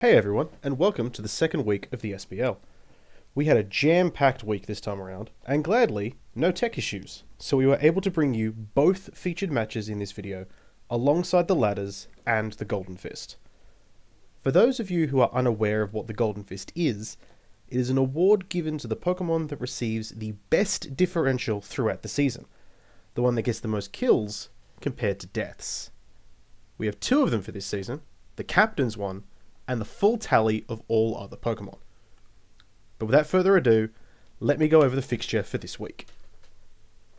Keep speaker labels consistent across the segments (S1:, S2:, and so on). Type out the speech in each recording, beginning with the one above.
S1: Hey everyone, and welcome to the second week of the SBL. We had a jam-packed week this time around, and gladly, no tech issues, so we were able to bring you both featured matches in this video, alongside the ladders and the Golden Fist. For those of you who are unaware of what the Golden Fist is, it is an award given to the Pokemon that receives the best differential throughout the season, the one that gets the most kills compared to deaths. We have two of them for this season, the Captain's one, and the full tally of all other Pokemon. But without further ado, let me go over the fixture for this week.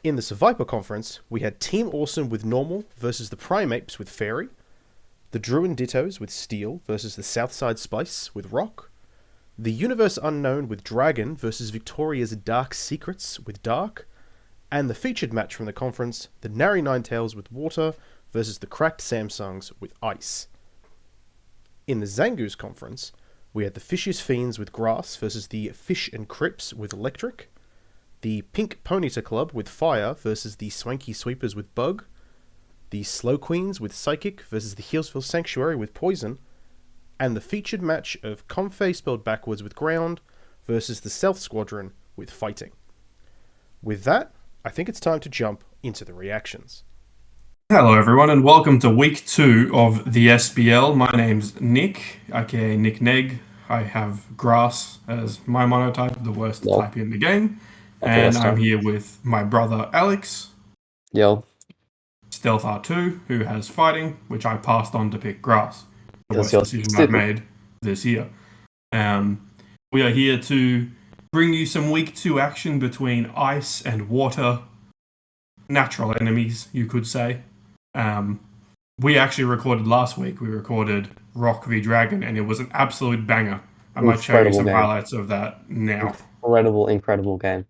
S1: In the Survivor Conference, we had Team Awesome with Normal versus the Primapes with Fairy, the Druin Dittos with Steel versus the Southside Spice with Rock, the Universe Unknown with Dragon versus Victoria's Dark Secrets with Dark, and the featured match from the conference, the Nary Ninetales with Water versus the Cracked Samsungs with Ice. In the Zangoose Conference, we had the Fishious Fiends with Grass versus the Fish and Crips with Electric, the Pink Ponyta Club with Fire versus the Swanky Sweepers with Bug, the Slow Queens with Psychic versus the Healesville Sanctuary with Poison, and the featured match of Comfey spelled backwards with Ground versus the Stealth Squadron with Fighting. With that, I think it's time to jump into the reactions.
S2: Hello everyone and welcome to week 2 of the SBL. My name's Nick, aka Nick Neg. I have Grass as my monotype, the worst type in the game. And I'm here with my brother Alex.
S3: Yo.
S2: Stealth R2, who has Fighting, which I passed on to pick Grass. The worst decision I've made this year. We are here to bring you some week 2 action between Ice and Water. Natural enemies, you could say. We actually recorded last week. We recorded Rock v Dragon, and it was an absolute banger. I might show you some highlights of that now.
S3: Incredible game.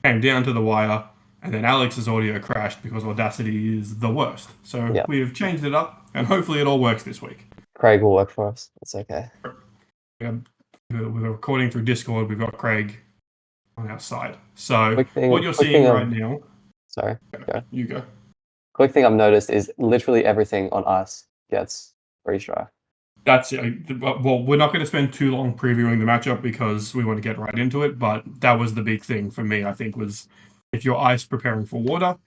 S2: Came down to the wire, and then Alex's audio crashed because Audacity is the worst. So we've changed it up, and hopefully it all works this week.
S3: Craig will work for us. It's okay.
S2: We're recording through Discord. We've got Craig on our side. So what you're seeing right now...
S3: Sorry.
S2: Go. You go.
S3: Quick thing I've noticed is literally everything on Ice gets freeze dry.
S2: That's well, we're not going to spend too long previewing the matchup because we want to get right into it, but that was the big thing for me, I think, was if you're Ice preparing for Water,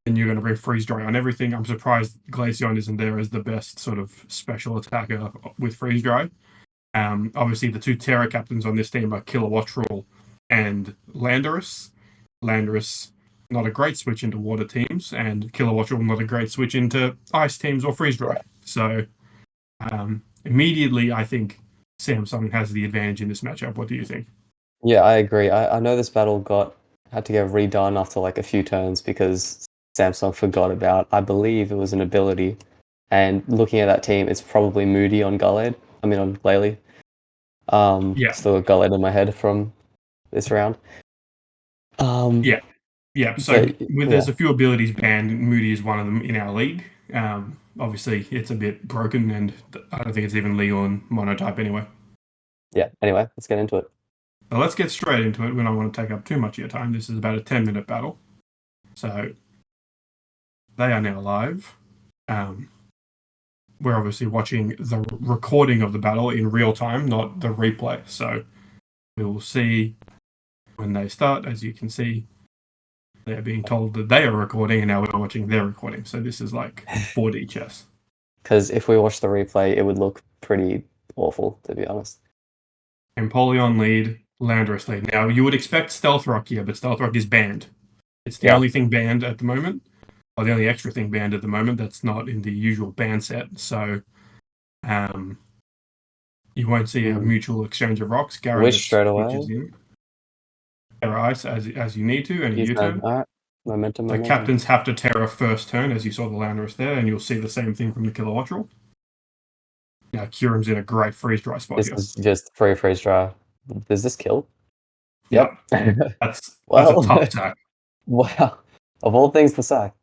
S2: then you're going to bring freeze dry on everything. I'm surprised Glaceon isn't there as the best sort of special attacker with freeze dry. Obviously, the two Terra captains on this team are Kilowattrel and Landorus. Landorus, not a great switch into water teams, and Kilowattrel not a great switch into ice teams or freeze dry. So immediately, I think Samsung has the advantage in this matchup. What do you think?
S3: Yeah, I agree. I know this battle had to get redone after like a few turns because Samsung forgot about, I believe it was an ability. And looking at that team, it's probably Moody on Gallade. I mean on Glalie. Still got Gallade in my head from this round.
S2: Yeah, so there's a few abilities banned. Moody is one of them in our league. Obviously, it's a bit broken, and I don't think it's even legal in monotype anyway.
S3: Yeah, anyway, let's get into it.
S2: So let's get straight into it. We don't want to take up too much of your time. This is about a 10-minute battle. So they are now live. We're obviously watching the recording of the battle in real time, not the replay. So we will see when they start. As you can see, they're being told that they are recording, and now we're watching their recording. So this is like 4D chess.
S3: Because if we watch the replay, it would look pretty awful, to be honest.
S2: Empoleon lead, Landorus lead. Now, you would expect Stealth Rock here, but Stealth Rock is banned. It's the only thing banned at the moment, or the only extra thing banned at the moment that's not in the usual ban set. So you won't see a mutual exchange of rocks.
S3: Wish straight away.
S2: Ice as you need to, and a U-turn.
S3: Alright. Momentum.
S2: The captains have to Terra first turn, as you saw the Landorus there, and you'll see the same thing from the Kilowattrel. Yeah, Kyurem's in a great freeze dry spot here.
S3: This is just free freeze dry. Does this kill?
S2: Yep. That's a tough sack.
S3: Wow. Of all things to sack.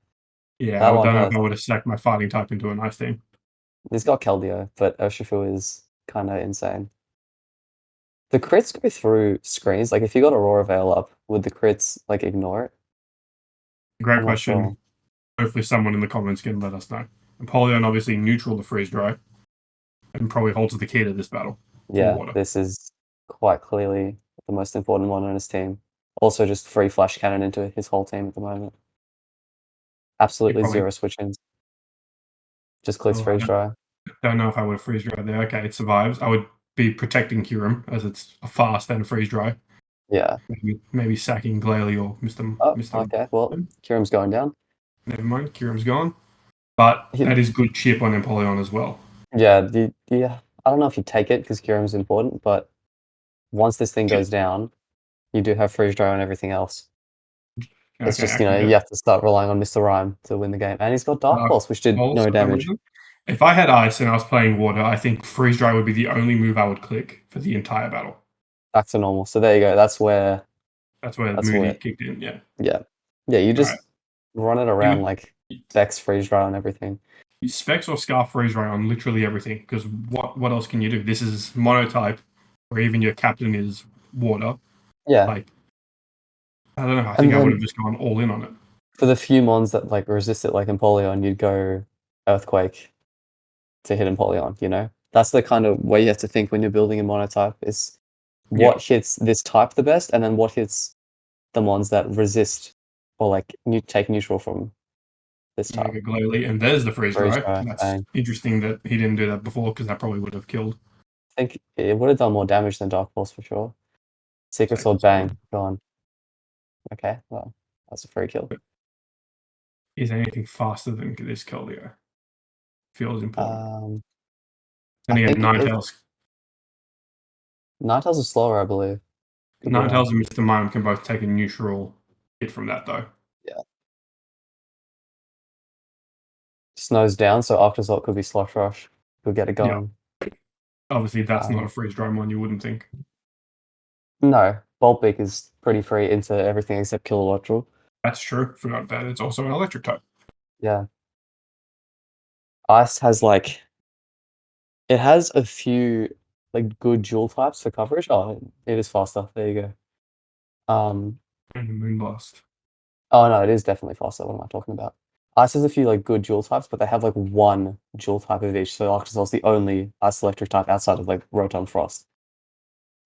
S2: Yeah, I don't know if I would have sacked my fighting type into an ice team.
S3: He's got Keldeo, but Urshifu is kind of insane. The crits go through screens. Like, if you got Aurora Veil up, would the crits, like, ignore it?
S2: Great question. Sure. Hopefully someone in the comments can let us know. Empoleon obviously neutral to freeze dry. and probably holds the key to this battle for
S3: Yeah,
S2: water.
S3: this is quite clearly the most important one on his team. Also, just free flash cannon into his whole team at the moment. Absolutely
S2: probably-
S3: zero switch-ins. Just clicks
S2: Oh,
S3: freeze dry.
S2: Don't know if I would have freeze dry there. Okay, it survives. I would be protecting Curum as it's a fast and freeze dry.
S3: Yeah.
S2: Maybe sacking Glalie or
S3: Oh,
S2: Mr.
S3: okay. Well, Kurum's going down.
S2: Never mind, Curum's gone. But
S3: He-
S2: that is good chip on Empoleon as well.
S3: Yeah, I don't know if you take it because Kurum's important, but once this thing goes down, you do have freeze dry on everything else. It's
S2: Okay,
S3: just, you have to start relying on Mr. Rhyme to win the game. And he's got Dark Pulse, which did
S2: Pulse
S3: no
S2: for some
S3: damage.
S2: reason. If I had ice and I was playing water, I think freeze dry would be the only move I would click for the entire battle.
S3: Back to normal. So there you go. That's where
S2: Moody kicked in. Yeah.
S3: Yeah. Yeah, you just
S2: Right.
S3: run it around like Vex freeze dry and everything.
S2: Specs or Scarf freeze dry on literally everything, because what else can you do? This is monotype, or even your captain is water.
S3: Yeah.
S2: Like, I don't know. I think I would have just gone all in on it.
S3: For the few mons that like resist it, like Empoleon, you'd go Earthquake to hit Empoleon. That's the kind of way you have to think when you're building a monotype is what hits this type the best, and then what hits the mons that resist or like take neutral from this type.
S2: Glalie, and there's the freeze dry. That's
S3: bang.
S2: interesting that he didn't do that before, because that probably would have killed.
S3: I think it would have done more damage than Dark Pulse for sure. Secret Sword, bang, gone. Okay, well, that's a free kill.
S2: Is anything faster than this Keldeo? Feels important.
S3: I think
S2: Ninetales.
S3: Ninetales is slower, I believe.
S2: Ninetales and Mr. Mime can both take a neutral hit from that, though.
S3: Yeah. Snow's down, so Octazot could be Slosh Rush. Could get it going.
S2: Yeah. Obviously, that's not a freeze dry one, you wouldn't think.
S3: No. Bolt Beak is pretty free into everything except Kilowattrel.
S2: That's true. Forgot that it's also an electric type.
S3: Yeah. Ice has it has a few good dual types for coverage. Oh, it is faster. There you go.
S2: And Moonblast.
S3: Oh no, it is definitely faster. What am I talking about? Ice has a few good dual types, but they have one dual type of each. So Octazot's the only Ice electric type outside of Rotom Frost.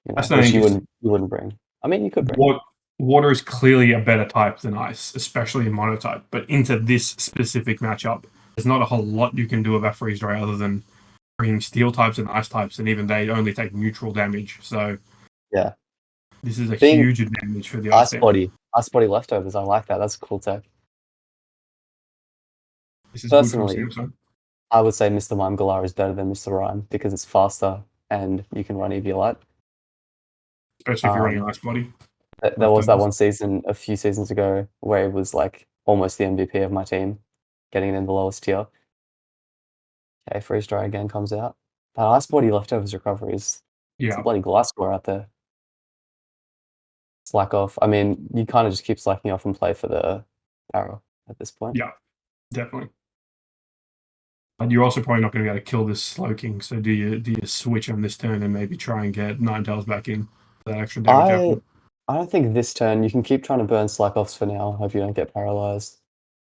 S3: Which you wouldn't bring. I mean, you could bring.
S2: Water is clearly a better type than ice, especially in monotype. But into this specific matchup, there's not a whole lot you can do about freeze dry other than bringing steel types and ice types, and even they only take neutral damage. So
S3: yeah,
S2: this is a huge advantage for the ice
S3: body. Ice body leftovers. I like that. That's a cool tech.
S2: This is
S3: personally,
S2: good from Samsung.
S3: I would say Mr. Mime Galar is better than Mr. Rhyme because it's faster and you can run Eviolite.
S2: Especially if you're running ice body.
S3: There was that one season a few seasons ago where it was almost the MVP of my team, getting it in the lowest tier. Okay, freeze dry again comes out. That ice body leftovers recovery is it's a bloody glass score out there. Slack off. I mean, you kind of just keep slacking off and play for the arrow at this point.
S2: Yeah, definitely. And you're also probably not going to be able to kill this Slowking. So do you switch on this turn and maybe try and get Ninetales back in for that extra damage?
S3: I don't think this turn you can keep trying to burn slack offs for now. Hope you don't get paralyzed.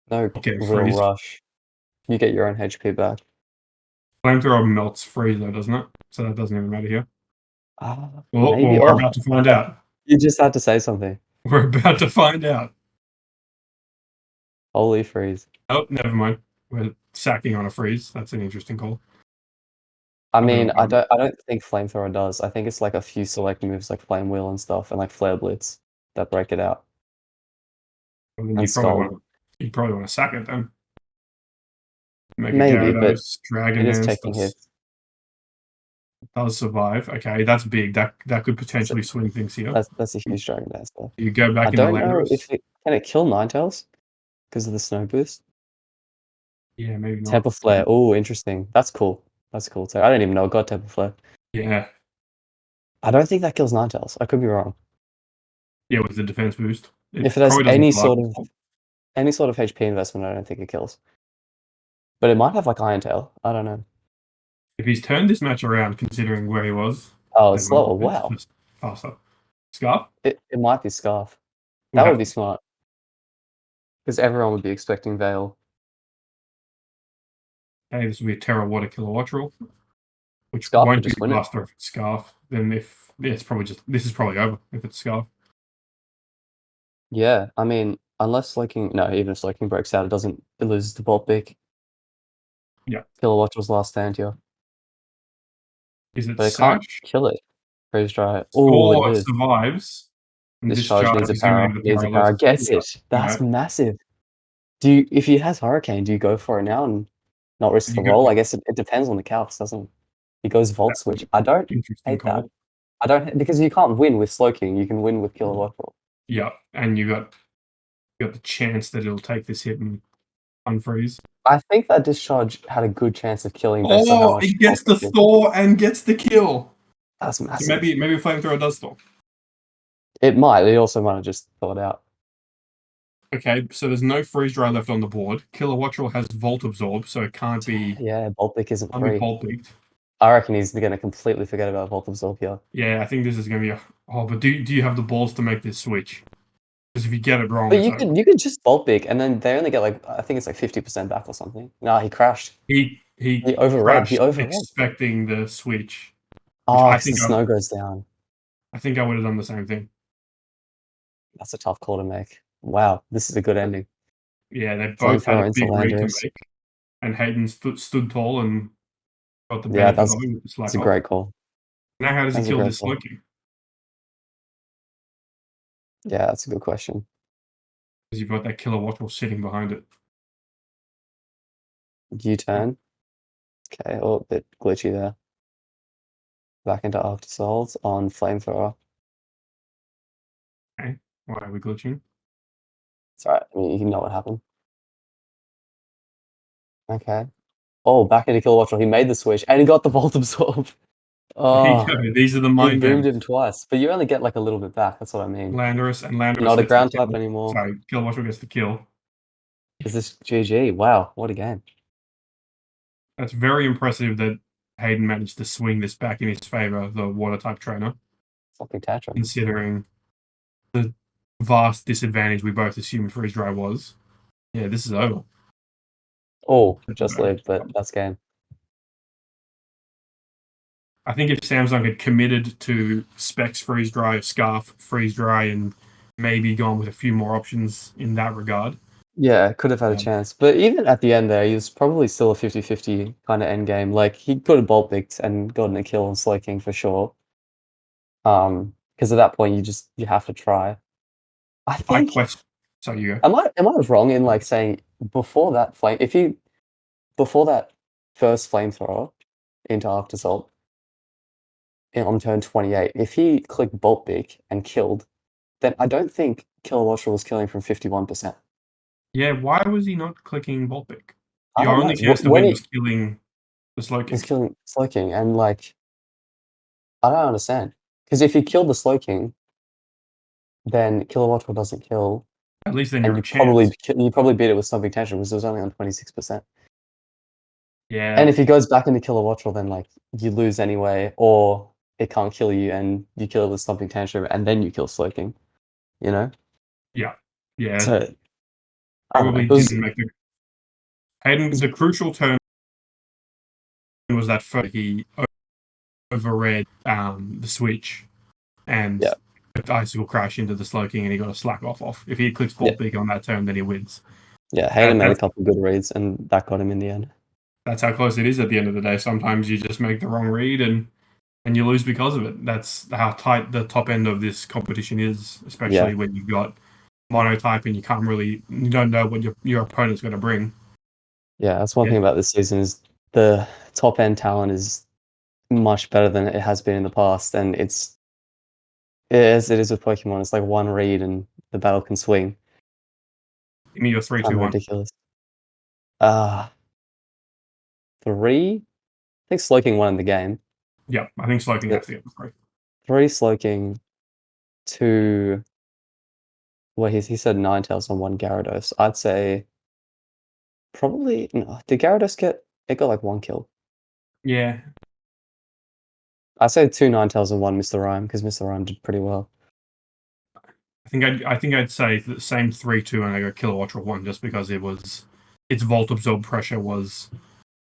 S3: No real rush. You get your own HP back.
S2: Flamethrower melts freeze though, doesn't it? So that doesn't even matter here.
S3: Maybe.
S2: We're about to find out.
S3: You just had to say something.
S2: We're about to find out.
S3: Holy freeze.
S2: Oh, never mind. We're sacking on a freeze. That's an interesting call.
S3: I mean, I don't think Flamethrower does. I think it's a few select moves like Flame Wheel and stuff, and Flare Blitz that break it out.
S2: Well, you probably want to sack it then.
S3: Maybe, but
S2: Dragon
S3: it is taking hits.
S2: Does survive. Okay, that's big. That could potentially swing things here.
S3: That's a huge Dragon Dance stuff.
S2: You go back
S3: I don't know if can it kill Ninetales because of the snow boost.
S2: Yeah, maybe not.
S3: Temper Flare. Oh, interesting. That's cool. That's cool too. I don't even know it got Temper Flare.
S2: Yeah.
S3: I don't think that kills Ninetales. I could be wrong.
S2: Yeah, with the defense boost.
S3: If it has any sort of HP investment, I don't think it kills. But it might have Iron Tail. I don't know.
S2: If he's turned this match around, considering where he was.
S3: Oh, it's slower. Wow.
S2: Faster. Scarf?
S3: It might be Scarf. That would be smart. Because everyone would be expecting Veil.
S2: Hey, this will be a Terra Water Kilowattrel. which
S3: Scarf
S2: won't
S3: would
S2: be
S3: just
S2: the
S3: win it.
S2: Buster if it's Scarf. Then if it's probably just this is probably over if it's Scarf.
S3: Yeah, I mean, unless Slaking, no, even if Slaking breaks out, it loses to Bolt Big.
S2: Yeah.
S3: Kilowatch was last stand here.
S2: Is it
S3: But it can't
S2: Sash?
S3: kill it. Freeze dry. Oh, it
S2: Or
S3: is.
S2: survives and
S3: Discharge needs a
S2: assuming
S3: para.
S2: the
S3: Needs a
S2: powerless.
S3: para. Gets
S2: Yeah.
S3: it. That's
S2: Right.
S3: massive. If he has Hurricane, do you go for it now and not risk the
S2: You
S3: roll?
S2: go
S3: I guess it depends on the calcs, doesn't it? He goes Volt
S2: that's
S3: Switch.
S2: an
S3: I don't
S2: interesting
S3: hate that.
S2: call.
S3: I don't because you can't win with Slow King. You can win with Kilowatt roll.
S2: Yeah, and you got the chance that it'll take this hit and unfreeze.
S3: I think that discharge had a good chance of killing based on how much.
S2: It gets the
S3: Volt did.
S2: Thor and gets the kill.
S3: That's
S2: So
S3: massive.
S2: maybe Flamethrower does Thor.
S3: It might. It also might have just thought out.
S2: Okay, so there's no freeze dry left on the board. Kilowattrel has Volt Absorb, so it can't be
S3: Yeah, Bolt Pick isn't free.
S2: Bolt Beaked.
S3: I reckon he's going to completely forget about Volt Absorb here.
S2: Yeah, I think this is going to be a. Oh, but do you have the balls to make this switch? Because if you get it wrong,
S3: But
S2: it's
S3: you
S2: over.
S3: could just Bolt Pick, and then they only get I think it's 50% back or something. No, he crashed.
S2: He
S3: overread. He
S2: crashed
S3: overread.
S2: expecting the switch.
S3: Oh,
S2: I
S3: the
S2: think
S3: snow goes down.
S2: I think I would have done the same thing.
S3: That's a tough call to make. Wow, this is a good ending.
S2: Yeah, they both had
S3: Flamethrower
S2: a
S3: into
S2: big read to
S3: Landers.
S2: make, and Hayden stood tall and got the
S3: Yeah,
S2: benefit of it with the slack
S3: that's a
S2: off.
S3: great call.
S2: Now, how does he
S3: That's a
S2: kill
S3: great
S2: this
S3: call.
S2: Slowking?
S3: Yeah, that's a good question.
S2: Because you've got that Kilowattrel sitting behind it.
S3: U-turn. Okay, oh, a bit glitchy there. Back into Aftersols on Flamethrower.
S2: Okay, why are we glitching?
S3: It's alright, I mean, you know what happened. Okay. Oh, back into Kilowattrel. He made the switch, and he got the Volt Absorb.
S2: There you
S3: Oh,
S2: go. These are the
S3: he
S2: mind
S3: boomed
S2: games.
S3: him twice, but you only get like a little bit back. That's what I mean.
S2: Landorus
S3: Not a
S2: gets
S3: ground
S2: the
S3: type
S2: kill.
S3: anymore.
S2: Sorry, Kilowattrel gets the kill.
S3: Is this GG? Wow, what a game.
S2: That's very impressive that Hayden managed to swing this back in his favor, the water type trainer,
S3: Fucking Tantrum.
S2: considering the vast disadvantage we both assumed Freeze Dry was. Yeah, this is over.
S3: Oh, just lived, but that's game.
S2: I think if Samsung had committed to Specs Freeze Dry, Scarf Freeze Dry, and maybe gone with a few more options in that regard.
S3: Yeah, could have had a chance. But even at the end there, he was probably still a 50-50 kind of end game. Like, he could have bolt picked and gotten a kill on Slow King for sure. Because at that point, you have to try. I think...
S2: So you go.
S3: Am I wrong in, like, saying before that before that first Flamethrower into Aftersalt on turn 28, if he clicked Bolt Beak and killed, then I don't think Kilowattrel was killing from 51%.
S2: Yeah, why was he not clicking Bolt Pick?
S3: I
S2: Your
S3: don't
S2: only
S3: know.
S2: chance to win was killing the Slow King.
S3: Was killing Slow King, and like, I don't understand. Because if you kill the Slow King, then Kilowattrel doesn't kill.
S2: At least then you're a
S3: and
S2: chance.
S3: you probably beat it with Stomping Tantrum because it was only on 26%.
S2: Yeah.
S3: And if he goes back into Kilowattrel, then like you lose anyway, or it can't kill you, and you kill it with Stomping Tantrum, and then you kill Slow King. You know?
S2: Yeah. Yeah.
S3: So
S2: probably didn't make the Hayden. The crucial turn was that first he overread the switch and the Icicle crash into the Slow King, and he got a slack off. If he clicks Bolt Big on that turn, then he wins.
S3: Yeah, Hayden made a couple good reads, and that got him in the end.
S2: That's how close it is at the end of the day. Sometimes you just make the wrong read and you lose because of it. That's how tight the top end of this competition is, especially when you've got monotype and you don't know what your opponent's going to bring.
S3: Yeah, that's one thing about this season is the top end talent is much better than it has been in the past, and it is with Pokemon. It's like one read and the battle can swing.
S2: Give me your 3, 2, 1.
S3: Ridiculous. 3. I think Slow King won the game.
S2: Yeah, I think Slow King has to get the 3.
S3: 3 Slow King, 2. Well, he said Ninetales on 1 Gyarados. I'd say probably no. Did Gyarados get? It got like 1 kill.
S2: Yeah.
S3: I'd say 2 Ninetales and 1 Mr. Rhyme because Mr. Rhyme did pretty well.
S2: I think I'd say the same 3-2 and I go Kilowattrel 1 just because its Volt Absorb pressure was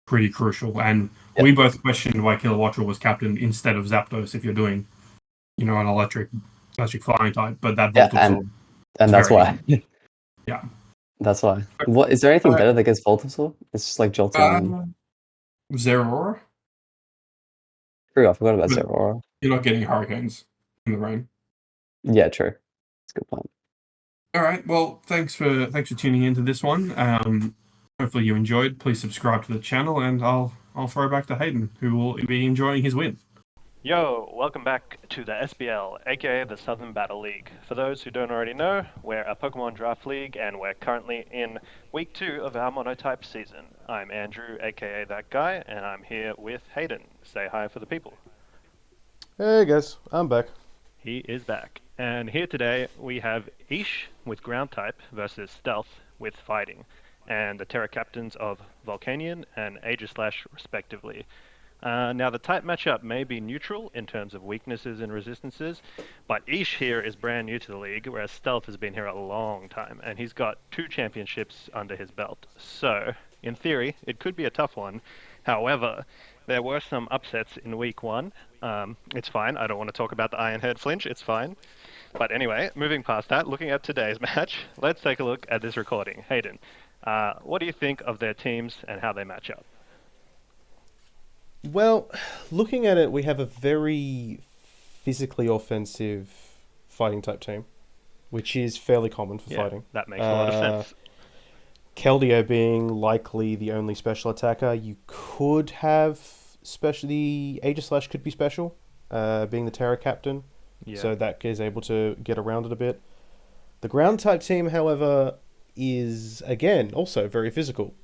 S2: pretty crucial. And we both questioned why Kilowattrel was captain instead of Zapdos if you're doing, an electric flying type. But that Volt Absorb.
S3: And that's why.
S2: Yeah.
S3: That's why. What is there anything better that gets Volt Absorb? It's just like jolting.
S2: Zeraora?
S3: True, I forgot about Zeraora.
S2: You're not getting hurricanes in the rain.
S3: Yeah, true. That's a good point.
S2: All right. Well, thanks for tuning into this one. Hopefully you enjoyed. Please subscribe to the channel, and I'll throw back to Hayden, who will be enjoying his win.
S4: Yo, welcome back to the SBL, aka the Southern Battle League. For those who don't already know, we're a Pokemon Draft League, and we're currently in Week 2 of our Monotype season. I'm Andrew, aka That Guy, and I'm here with Hayden. Say hi for the people.
S1: Hey guys, I'm back.
S4: He is back. And here today we have Ish with Ground Type versus Stealth with Fighting, and the Terra Captains of Volcanion and Aegislash respectively. Now the type matchup may be neutral in terms of weaknesses and resistances, but Ish here is brand new to the league, whereas Stealth has been here a long time, and he's got 2 championships under his belt. So, in theory, it could be a tough one. However, there were some upsets in Week 1. It's fine, I don't want to talk about the Iron Head flinch, it's fine. But anyway, moving past that, looking at today's match, let's take a look at this recording. Hayden, what do you think of their teams and how they match up?
S1: Well, looking at it, we have a very physically offensive fighting type team, which is fairly common for fighting.
S4: That makes a lot of sense.
S1: Keldeo being likely the only special attacker. You could have the Aegislash could be special, being the Terra Captain.
S4: Yeah.
S1: So that is able to get around it a bit. The ground type team, however, is again also very physical.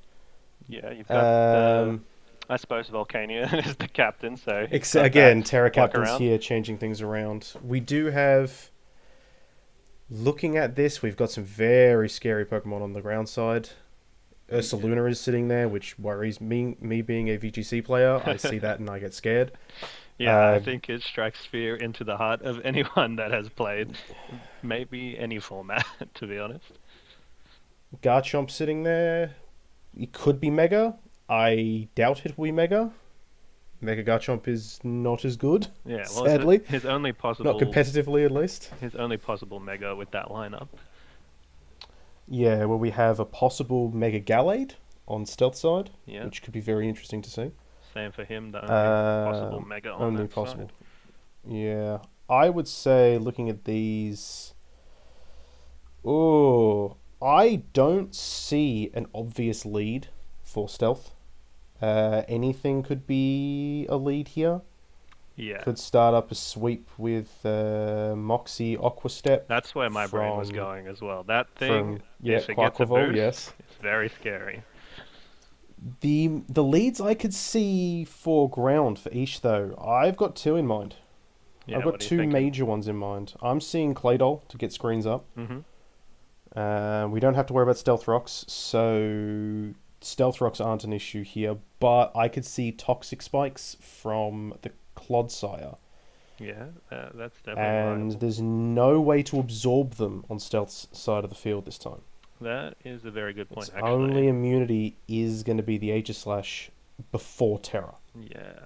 S4: Yeah, you've got I suppose Volcania is the captain, so
S1: again, Terra Captain's here changing things around. We do have, looking at this, we've got some very scary Pokemon on the ground side. Ursaluna is sitting there, which worries me being a VGC player. I see that and I get scared.
S4: Yeah, I think it strikes fear into the heart of anyone that has played maybe any format, to be honest.
S1: Garchomp sitting there. It could be Mega. I doubt it will be Mega. Mega Garchomp is not as good,
S4: well,
S1: sadly.
S4: His only possible...
S1: Not competitively, at least.
S4: His only possible Mega with that lineup.
S1: Yeah, well, we have a possible Mega Gallade on Stealth side, which could be very interesting to see.
S4: Same for him, the only possible Mega on
S1: only
S4: that
S1: possible.
S4: side.
S1: Yeah, I would say, looking at these... I don't see an obvious lead for Stealth. Anything could be a lead here.
S4: Yeah.
S1: Could start up a sweep with Moxie Aqua Step.
S4: That's where my brain was going as well. That thing, if it gets a
S1: Quaquaval,
S4: boost,
S1: yes.
S4: it's very scary.
S1: The leads I could see for ground for Ish, though, I've got 2 in mind.
S4: Yeah,
S1: I've got 2 major ones in mind. I'm seeing Claydol to get screens up.
S4: Mm-hmm.
S1: We don't have to worry about Stealth Rocks, so Stealth Rocks aren't an issue here, but I could see Toxic Spikes from the Clodsire.
S4: Yeah, that's definitely
S1: And
S4: viable.
S1: there's no way to absorb them on Stealth's side of the field this time.
S4: That is a very good point,
S1: Its
S4: actually.
S1: only immunity is going to be the Aegislash before Terra.
S4: Yeah.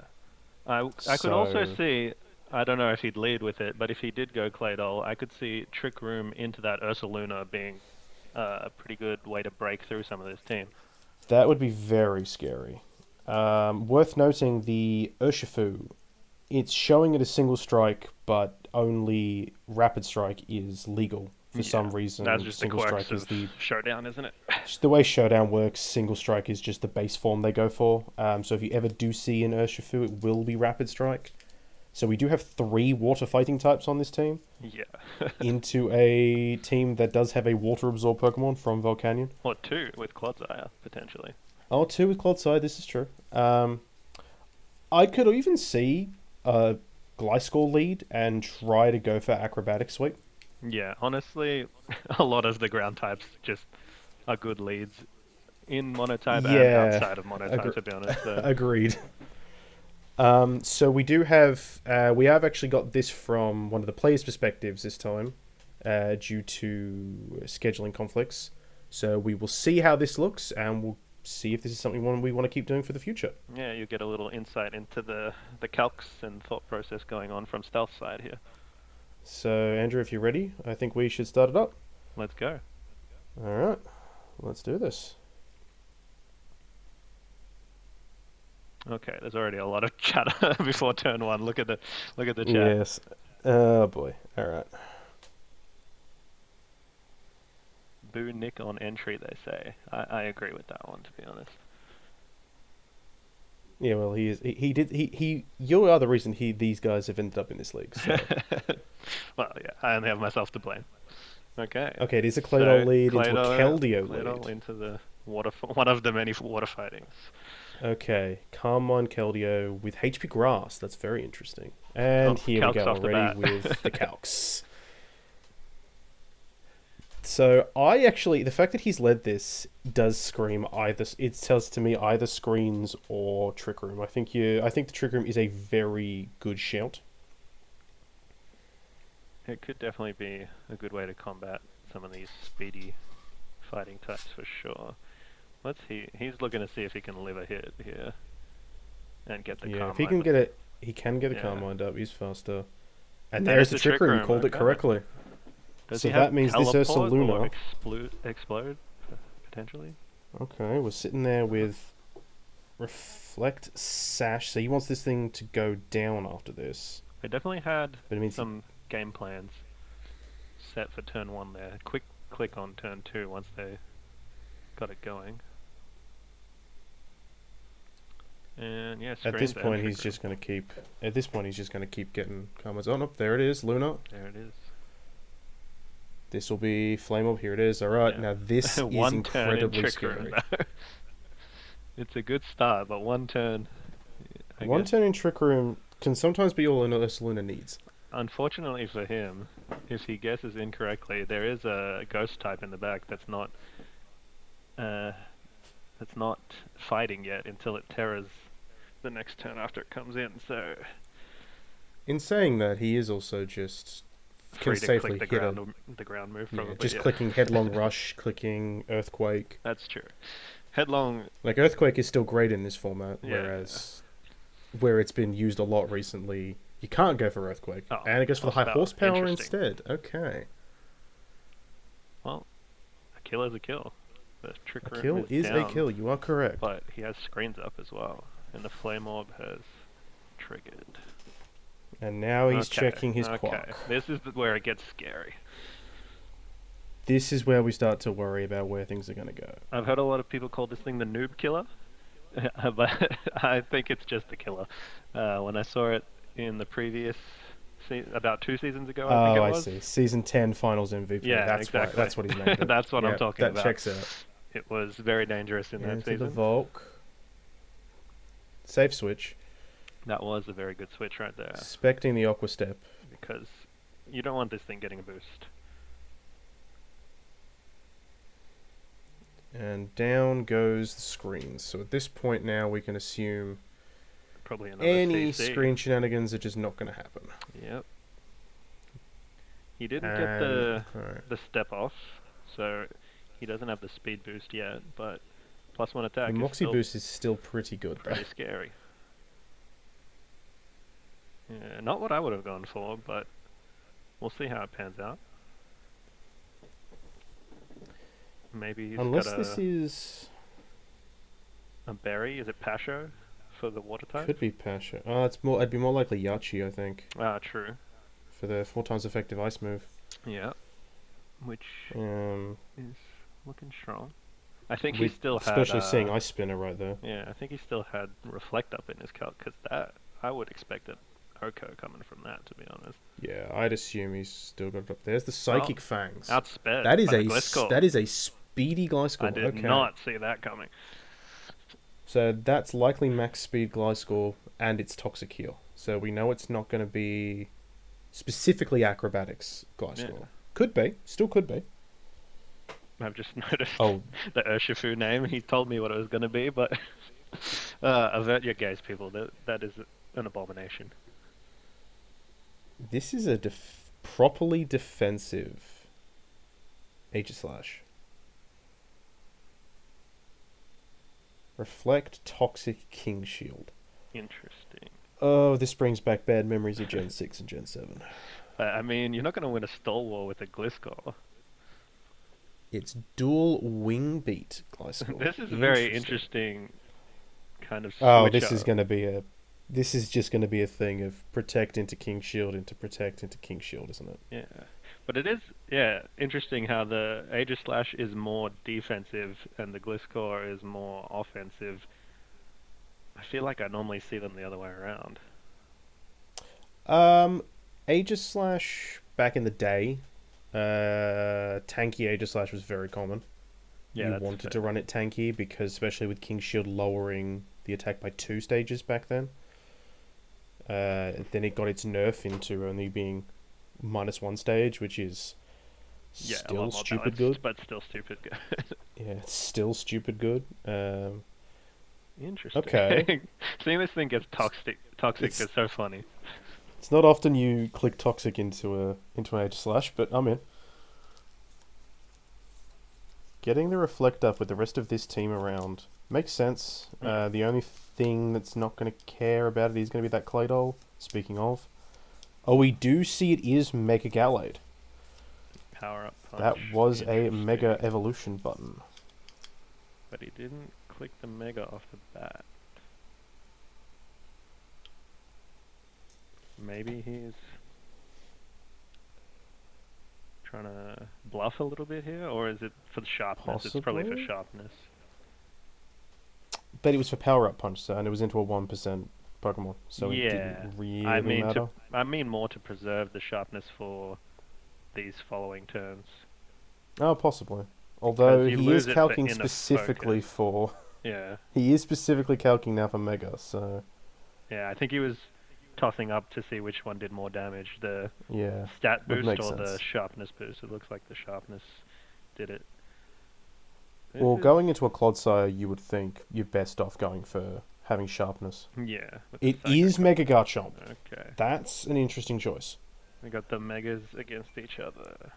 S4: I could also see, I don't know if he'd lead with it, but if he did go Claydol, I could see Trick Room into that Ursaluna being a pretty good way to break through some of this team.
S1: That would be very scary. Worth noting, the Urshifu, it's showing it as single strike, but only Rapid Strike is legal for some reason.
S4: That's just
S1: single
S4: the
S1: strike
S4: quirks
S1: is
S4: of Showdown, isn't it?
S1: the way Showdown works. Single strike is just the base form they go for. So if you ever do see an Urshifu, it will be Rapid Strike. So we do have 3 water fighting types on this team.
S4: Yeah.
S1: into a team that does have a water absorb Pokemon from Volcanion.
S4: Or 2 with Clodsire, potentially.
S1: Oh, 2 with Clodsire, this is true. I could even see a Gliscor lead and try to go for Acrobatic Sweep.
S4: Yeah, honestly, a lot of the ground types just are good leads in Monotype and outside of Monotype, to be honest. So.
S1: Agreed. So we do have... we have actually got this from one of the players' perspectives this time, due to scheduling conflicts. So we will see how this looks, and we'll see if this is something we want to keep doing for the future.
S4: Yeah, you get a little insight into the calcs and thought process going on from Stealth side here.
S1: So, Andrew, if you're ready, I think we should start it up.
S4: Let's go.
S1: All right, let's do this.
S4: Okay, there's already a lot of chatter before turn one. Look at the chat.
S1: Yes. Oh boy. All right.
S4: Boo Nick on entry, they say. I agree with that one, to be honest.
S1: Yeah, well, you are the reason these guys have ended up in this league. So.
S4: Well, yeah, I only have myself to blame. Okay.
S1: Okay, it is a Claydol lead into a Keldeo
S4: Claydol
S1: lead.
S4: into the one of the many water fightings.
S1: Okay, Carmine Keldeo with HP Grass. That's very interesting. And here we go already with the calcs. So the fact that he's led this does scream either. It tells to me either screens or Trick Room. I think the Trick Room is a very good shout.
S4: It could definitely be a good way to combat some of these speedy fighting types for sure. He's looking to see if he can live a hit here and get the Carmine.
S1: If he can get it, he can get the Carmine up. He's faster. And there's the Trick Room. You called it correctly.
S4: Does
S1: so that means this Ursaluna
S4: explode potentially.
S1: Okay, we're sitting there with Reflect Sash. So he wants this thing to go down after this.
S4: They definitely had some game plans set for turn one there. Quick click on turn two once they got it going. And yeah,
S1: at this point he's just going to keep. At this point he's just going to keep getting Carmines on. Up there it is, Luna.
S4: There it is.
S1: This will be Flame Orb. Here it is. All right, now this is incredibly scary.
S4: It's a good start, but one turn.
S1: One turn in Trick Room can sometimes be all Ursaluna needs.
S4: Unfortunately for him, if he guesses incorrectly, there is a ghost type in the back that's not fighting yet until it terrors the next turn after it comes in. So,
S1: in saying that, he is also just
S4: free to click the ground move. Probably
S1: just clicking Headlong Rush, clicking Earthquake.
S4: That's true. Headlong,
S1: like Earthquake, is still great in this format, whereas where it's been used a lot recently, you can't go for Earthquake, and it goes for the high horsepower instead. Okay.
S4: Well, a kill is a kill. The Trick Room
S1: kill is
S4: down,
S1: a kill. You are correct.
S4: But he has screens up as well, and the Flame Orb has triggered.
S1: And now he's checking his quack.
S4: This is where it gets scary.
S1: This is where we start to worry about where things are going to go.
S4: I've heard a lot of people call this thing the noob killer, but I think it's just a killer. When I saw it in the previous about 2 seasons ago, I think it was.
S1: I see. Season 10 Finals MVP.
S4: Yeah,
S1: that's
S4: exactly.
S1: That's what he's named it.
S4: That's what I'm talking about.
S1: That checks out.
S4: It was very dangerous in that
S1: Into
S4: season.
S1: the Volk. Safe switch.
S4: That was a very good switch right there.
S1: Expecting the Aqua Step.
S4: Because you don't want this thing getting a boost.
S1: And down goes the screens. So at this point now we can assume
S4: probably another
S1: any
S4: CC.
S1: Screen shenanigans are just not going to happen.
S4: Yep. He didn't get the step off, so he doesn't have the speed boost yet, but +1 attack.
S1: The Moxie boost is still pretty good.
S4: Pretty scary. Yeah, not what I would have gone for, but we'll see how it pans out. Maybe he's
S1: unless
S4: got
S1: this is
S4: a berry. Is it Pasho for the water type?
S1: Could be Pasho. It'd be more likely Yachi, I think.
S4: Ah, true.
S1: For the 4 times effective ice move.
S4: Yeah. Which is looking strong. I think he still had...
S1: Especially seeing Ice Spinner right there.
S4: Yeah, I think he still had Reflect up in his calc, because that... I would expect an Oko coming from that, to be honest.
S1: Yeah, I'd assume he's still got it up. There's the Psychic Fangs.
S4: Outsped.
S1: That is a speedy Gliscor.
S4: I did not see that coming.
S1: So that's likely max speed Gliscor, and it's Toxic Heal. So we know it's not going to be specifically Acrobatics Gliscor. Yeah. Could be. Still could be.
S4: I've just noticed the Urshifu name. He told me what it was going to be, but avert your gaze, people. That is an abomination.
S1: This is a properly defensive Aegis Slash. Reflect, Toxic, King Shield.
S4: Interesting.
S1: Oh, this brings back bad memories of Gen 6 and Gen 7.
S4: I mean, you're not going to win a Stall War with a Gliscor.
S1: It's dual wing beat Gliscor.
S4: This is a very interesting kind of switch
S1: Oh, this
S4: up.
S1: is going to be a... This is just going to be a thing of protect into King Shield into protect into King Shield, isn't it?
S4: Yeah. But it is, interesting how the Aegislash is more defensive and the Gliscor is more offensive. I feel like I normally see them the other way around.
S1: Aegislash, back in the day, tanky Aegislash was very common.
S4: Yeah,
S1: You wanted to run it tanky because, especially with King Shield lowering the attack by 2 stages back then. And then it got its nerf into only being -1 stage, which is still stupid good.
S4: But still stupid good.
S1: Yeah, it's still stupid good.
S4: Interesting.
S1: Okay.
S4: Seeing this thing gets toxic is so funny.
S1: It's not often you click toxic into an Aegislash, but I'm in. Getting the Reflect up with the rest of this team around makes sense. The only thing that's not going to care about it is going to be that Claydol. Speaking of. Oh, we do see it is Mega Gallade.
S4: Power up punch.
S1: That was a Mega Evolution button.
S4: But he didn't click the Mega off the bat. Maybe he's trying to bluff a little bit here, or is it for the sharpness? It's probably for
S1: Possibly.
S4: sharpness.
S1: But it was for Power Up Punch, so, and it was into a 1% Pokemon, so it didn't really matter.
S4: I mean more to preserve the sharpness for these following turns.
S1: Oh, possibly. Although
S4: Because you
S1: he is
S4: lose it for
S1: calcing
S4: inner
S1: specifically
S4: focus.
S1: for...
S4: Yeah.
S1: He is specifically calcing now for Mega, so...
S4: Yeah, I think he was tossing up to see which one did more damage, the
S1: Yeah,
S4: stat
S1: would
S4: boost
S1: make
S4: or the
S1: sense.
S4: sharpness boost. It looks like the sharpness did it.
S1: Well,
S4: This
S1: going into a Clodsire, you would think you're best off going for having sharpness.
S4: Yeah. with the
S1: It
S4: Psychic
S1: is Mega Garchomp.
S4: Okay.
S1: That's an interesting choice.
S4: We got the Megas against each other.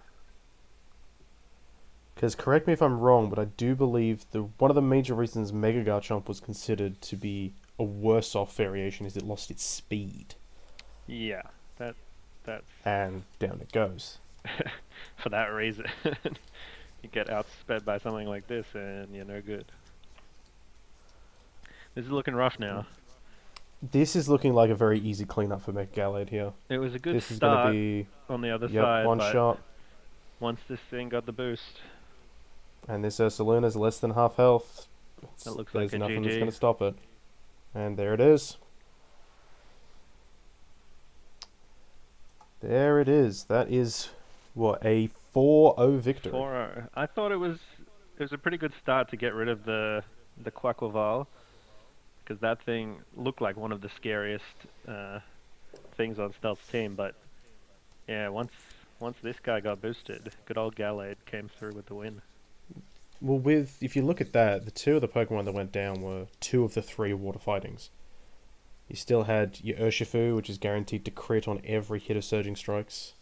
S1: Because, correct me if I'm wrong, but I do believe one of the major reasons Mega Garchomp was considered to be a worse off variation is it lost its speed.
S4: Yeah, that's
S1: And down it goes.
S4: for that reason. You get outsped by something like this and you're no good. This is looking rough now.
S1: This is looking like a very easy cleanup for Mega Gallade here.
S4: It was a good
S1: This is going
S4: start
S1: to be
S4: on the other side,
S1: one
S4: but
S1: shot.
S4: once this thing got the boost,
S1: And this Ursaluna's less than half health.
S4: That looks
S1: There's
S4: like a
S1: nothing that's
S4: GG.
S1: going to stop it. And there it is. There it is. That is, what, a 4-0 victory.
S4: 4-0. I thought it was a pretty good start to get rid of the Quaquaval, because that thing looked like one of the scariest things on Stealth's team. But yeah, once this guy got boosted, good old Gallade came through with the win.
S1: Well, if you look at that, the 2 of the Pokemon that went down were 2 of the 3 water fightings. You still had your Urshifu, which is guaranteed to crit on every hit of Surging Strikes.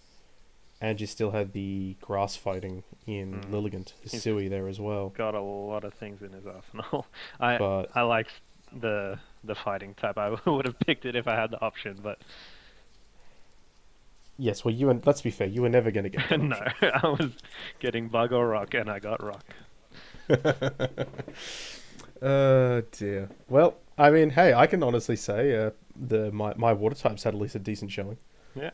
S1: And you still had the grass fighting in Lilligant, Hisui there as well.
S4: Got a lot of things in his arsenal.
S1: But
S4: I like the fighting type. I would have picked it if I had the option, but
S1: yes, well, let's be fair, you were never going to get that
S4: no, I was getting bug or rock, and I got rock.
S1: Oh dear. Well, I mean, hey, I can honestly say my water types had at least a decent showing.
S4: Yeah.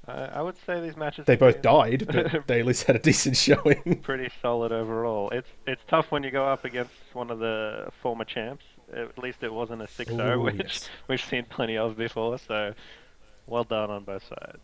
S4: I would say these matches
S1: They
S4: have
S1: both
S4: been
S1: died, but they at least had a decent showing.
S4: pretty solid overall. It's tough when you go up against one of the former champs. At least it wasn't a 6-0,
S1: Ooh,
S4: which
S1: yes.
S4: we've seen plenty of before. So well done on both sides.